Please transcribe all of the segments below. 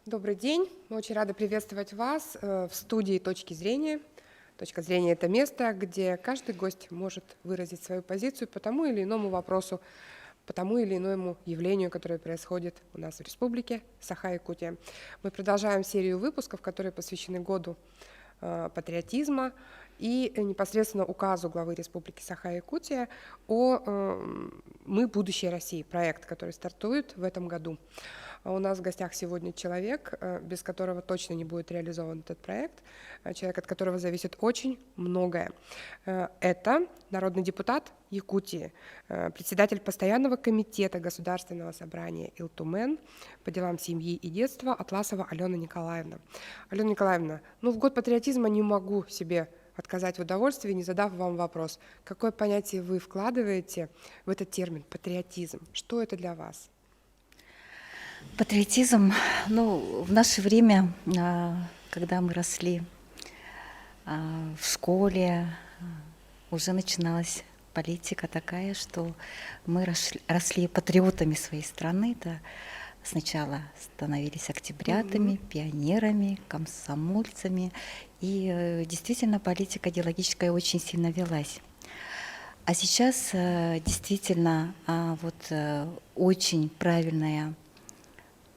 Добрый день. Мы очень рады приветствовать вас в студии «Точки зрения». «Точка зрения» — это место, где каждый гость может выразить свою позицию по тому или иному вопросу, по тому или иному явлению, которое происходит у нас в Республике Саха-Якутия. Мы продолжаем серию выпусков, которые посвящены году патриотизма и непосредственно указу главы Республики Саха-Якутия о «Мы – будущее России», проект, который стартует в этом году. У нас в гостях сегодня человек, без которого точно не будет реализован этот проект, человек, от которого зависит очень многое. Это народный депутат Якутии, председатель постоянного комитета Государственного собрания Илтумен по делам семьи и детства Атласова Алена Николаевна. Алена Николаевна, в год патриотизма не могу себе отказать в удовольствии, не задав вам вопрос. Какое понятие вы вкладываете в этот термин «патриотизм»? Что это для вас? Патриотизм, в наше время, когда мы росли в школе, уже начиналась политика такая, что мы росли патриотами своей страны. Да. Сначала становились октябрятами, пионерами, комсомольцами. И действительно политика идеологическая очень сильно велась. А сейчас действительно очень правильная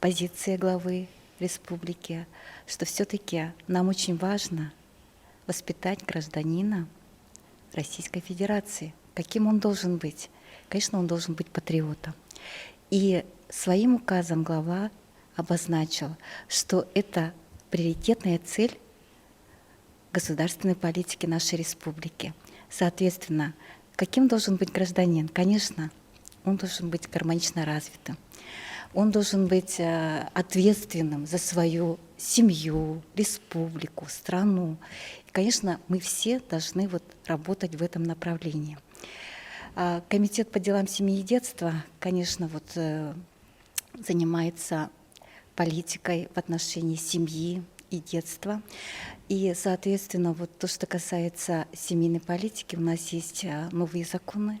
позиция главы республики, что все-таки нам очень важно воспитать гражданина Российской Федерации. Каким он должен быть? Конечно, он должен быть патриотом. И своим указом глава обозначил, что это приоритетная цель государственной политики нашей республики. Соответственно, каким должен быть гражданин? Конечно, он должен быть гармонично развитым. Он должен быть ответственным за свою семью, республику, страну. И, конечно, мы все должны работать в этом направлении. Комитет по делам семьи и детства, конечно, занимается политикой в отношении семьи и детства. И, соответственно, то, что касается семейной политики, у нас есть новые законы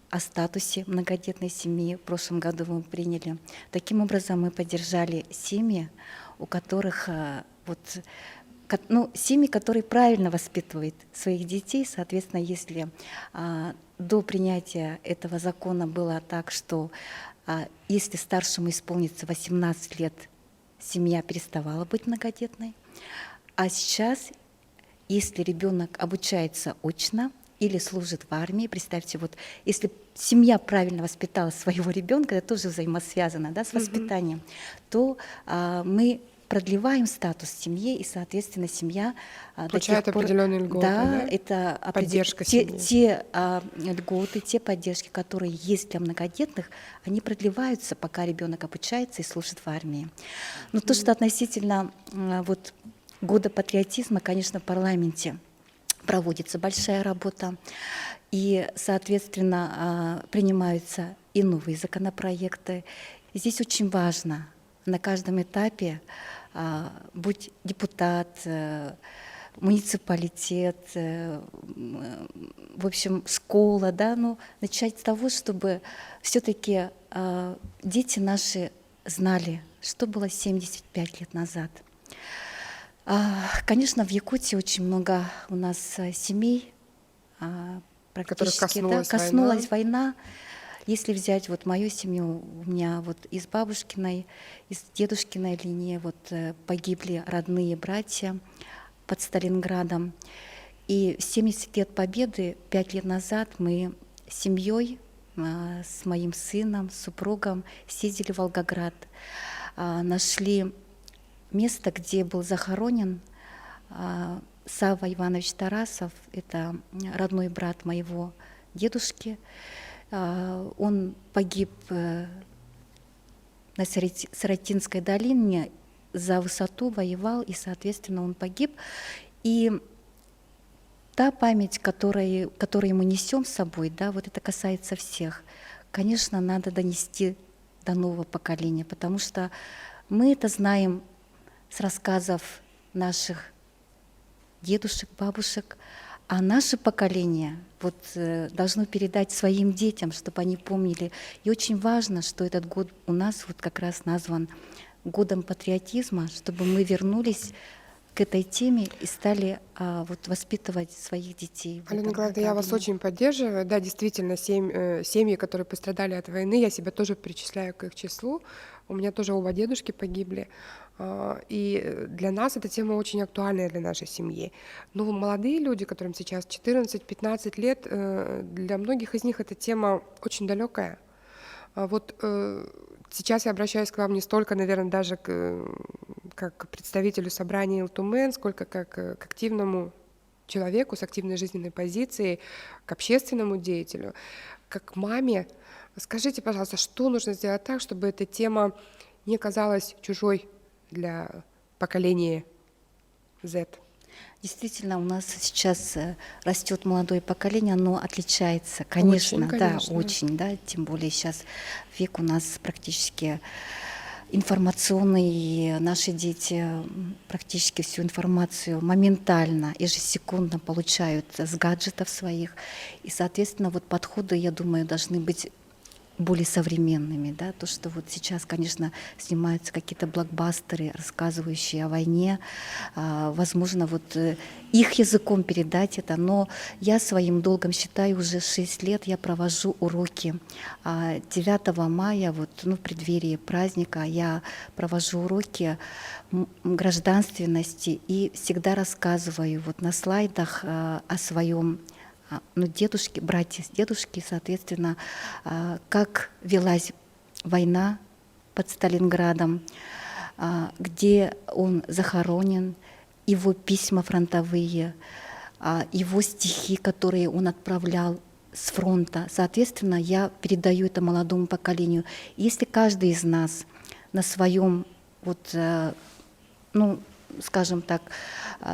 о статусе многодетной семьи. В прошлом году мы приняли. Таким образом, мы поддержали семьи, у которых семьи, которые правильно воспитывают своих детей. Соответственно, если до принятия этого закона было так, что если старшему исполнится 18 лет, семья переставала быть многодетной. А сейчас, если ребенок обучается очно или служит в армии, представьте, если семья правильно воспитала своего ребенка, это тоже взаимосвязано, с воспитанием, то мы продлеваем статус семьи, и, соответственно, семья получает определенные льготы, это поддержка семьи. Те льготы, те поддержки, которые есть для многодетных, они продлеваются, пока ребенок обучается и служит в армии. Но то, что относительно года патриотизма, конечно, в парламенте проводится большая работа, и, соответственно, принимаются и новые законопроекты. И здесь очень важно на каждом этапе, будь депутат, муниципалитет, в общем, школа, начать с того, чтобы все-таки дети наши знали, что было 75 лет назад. Конечно, в Якутии очень много у нас семей, практически коснулась война. Если взять мою семью, у меня из бабушкиной, из дедушкиной линии погибли родные братья под Сталинградом. И в 70 лет Победы, 5 лет назад, мы с семьей, с моим сыном, с супругом съездили в Волгоград, нашли место, где был захоронен Савва Иванович Тарасов, это родной брат моего дедушки. Он погиб на Сиротинской долине, за высоту воевал, и, соответственно, он погиб. И та память, которую мы несем с собой, это касается всех. Конечно, надо донести до нового поколения, потому что мы это знаем с рассказов наших дедушек, бабушек, А наше поколение вот, должно передать своим детям, чтобы они помнили. И очень важно, что этот год у нас вот как раз назван годом патриотизма, чтобы мы вернулись к этой теме и стали вот, воспитывать своих детей. в Алена этом Николаевна, я вас направлении. очень поддерживаю. Да, действительно, семьи, которые пострадали от войны, я себя тоже причисляю к их числу. У меня тоже оба дедушки погибли. И для нас эта тема очень актуальная для нашей семьи. Но молодые люди, которым сейчас 14-15 лет, для многих из них эта тема очень далекая. Вот сейчас я обращаюсь к вам не столько, наверное, даже как к представителю собрания Илтумен, сколько как к активному человеку с активной жизненной позицией, к общественному деятелю, как к маме. Скажите, пожалуйста, что нужно сделать так, чтобы эта тема не казалась чужой для поколения Z? Действительно, у нас сейчас растет молодое поколение, оно отличается, конечно, Очень, да, конечно. очень, да, тем более сейчас век у нас практически информационный, и наши дети практически всю информацию моментально, ежесекундно получают с гаджетов своих, и, соответственно, вот подходы, я думаю, должны быть более современными, да, то, что вот сейчас, конечно, снимаются какие-то блокбастеры, рассказывающие о войне, возможно, вот их языком передать это, но я своим долгом считаю, уже 6 лет я провожу уроки. 9 мая, вот, ну, в преддверии праздника, я провожу уроки гражданственности и всегда рассказываю вот на слайдах о своем, ну, дедушки, братья с дедушки, соответственно, как велась война под Сталинградом, где он захоронен, его письма фронтовые, его стихи, которые он отправлял с фронта. Соответственно, я передаю это молодому поколению. Если каждый из нас на своем, вот, ну, скажем так,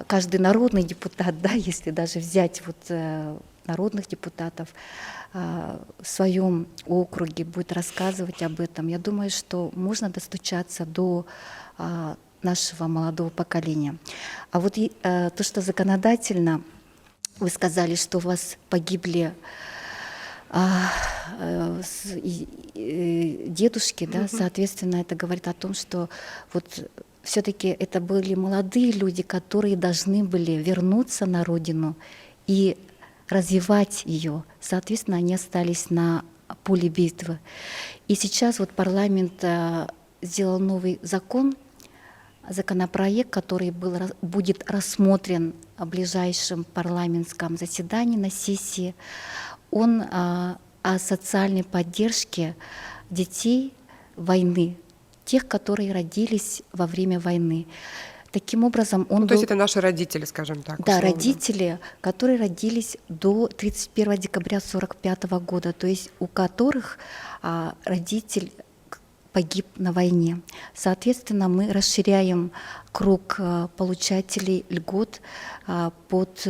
каждый народный депутат, да, если даже взять вот народных депутатов в своем округе будет рассказывать об этом, я думаю, что можно достучаться до нашего молодого поколения. А вот то, что законодательно, вы сказали, что у вас погибли дедушки, да, соответственно, это говорит о том, что вот все-таки это были молодые люди, которые должны были вернуться на родину и развивать ее. Соответственно, они остались на поле битвы. И сейчас вот парламент сделал новый законопроект, который будет рассмотрен в ближайшем парламентском заседании на сессии. Он о социальной поддержке детей войны, тех, которые родились во время войны. Таким образом, он То есть это наши родители, скажем так. Да, условно. родители, которые родились до 31 декабря 1945 года, то есть у которых родитель погиб на войне. Соответственно, мы расширяем круг получателей льгот под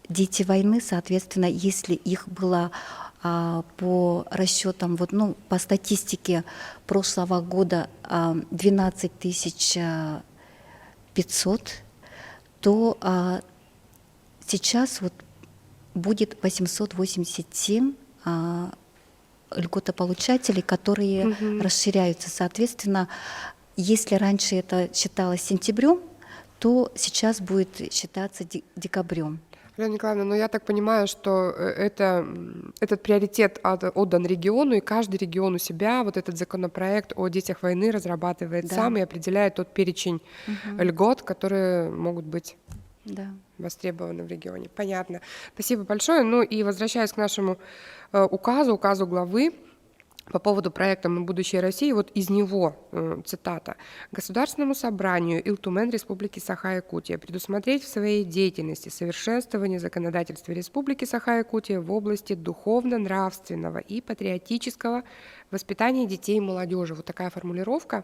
дети войны. Соответственно, если их было по расчетам, вот, ну, по статистике прошлого года 12 500, то сейчас вот будет 887 льготополучателей, которые расширяются. Соответственно, если раньше это считалось сентябрем, то сейчас будет считаться декабрем. Алена Николаевна, ну я так понимаю, что этот приоритет отдан региону, и каждый регион у себя вот этот законопроект о детях войны разрабатывает сам и определяет тот перечень льгот, которые могут быть востребованы в регионе. Понятно. Спасибо большое. Ну и возвращаясь к нашему указу главы по поводу проекта «Мы будущее России», вот из него цитата: «Государственному собранию Илтумен Республики Саха-Якутия предусмотреть в своей деятельности совершенствование законодательства Республики Саха-Якутия в области духовно-нравственного и патриотического воспитания детей и молодежи». Вот такая формулировка.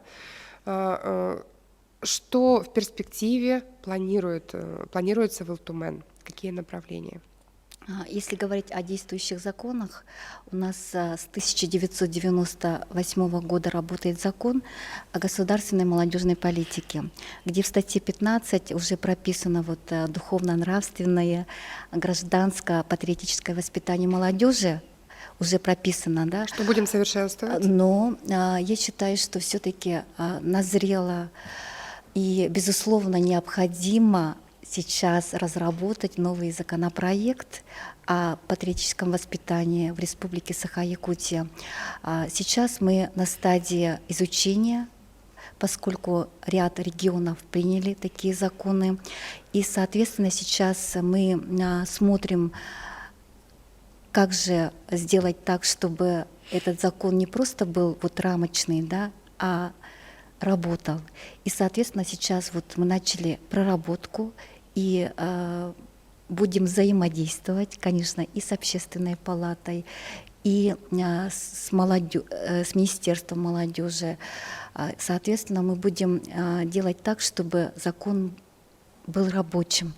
Что в перспективе планируется в Илтумен? Какие направления? Если говорить о действующих законах, у нас с 1998 года работает закон о государственной молодежной политике, где в статье 15 уже прописано вот духовно-нравственное, гражданско-патриотическое воспитание молодежи, уже прописано, да. Что будем совершенствовать? Но я считаю, что все-таки назрело и, безусловно, необходимо сейчас разработать новый законопроект о патриотическом воспитании в Республике Саха-Якутия. Сейчас мы на стадии изучения, поскольку ряд регионов приняли такие законы. И, соответственно, сейчас мы смотрим, как же сделать так, чтобы этот закон не просто был вот рамочный, да, а работал. И, соответственно, сейчас вот мы начали проработку и будем взаимодействовать, конечно, и с Общественной палатой, и с Министерством молодежи. Соответственно, мы будем делать так, чтобы закон был рабочим,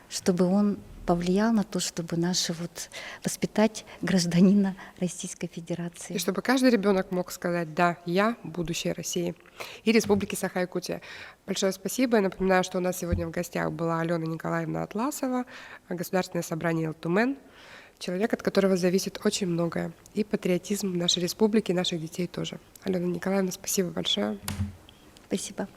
чтобы он повлиял на то, чтобы воспитать гражданина Российской Федерации. И чтобы каждый ребенок мог сказать: да, я будущее России и Республики Саха-Якутия. Большое спасибо. Я напоминаю, что у нас сегодня в гостях была Алена Николаевна Атласова, Государственное собрание ЛТУМЭН, человек, от которого зависит очень многое. И патриотизм нашей республики, и наших детей тоже. Алена Николаевна, спасибо большое. Спасибо.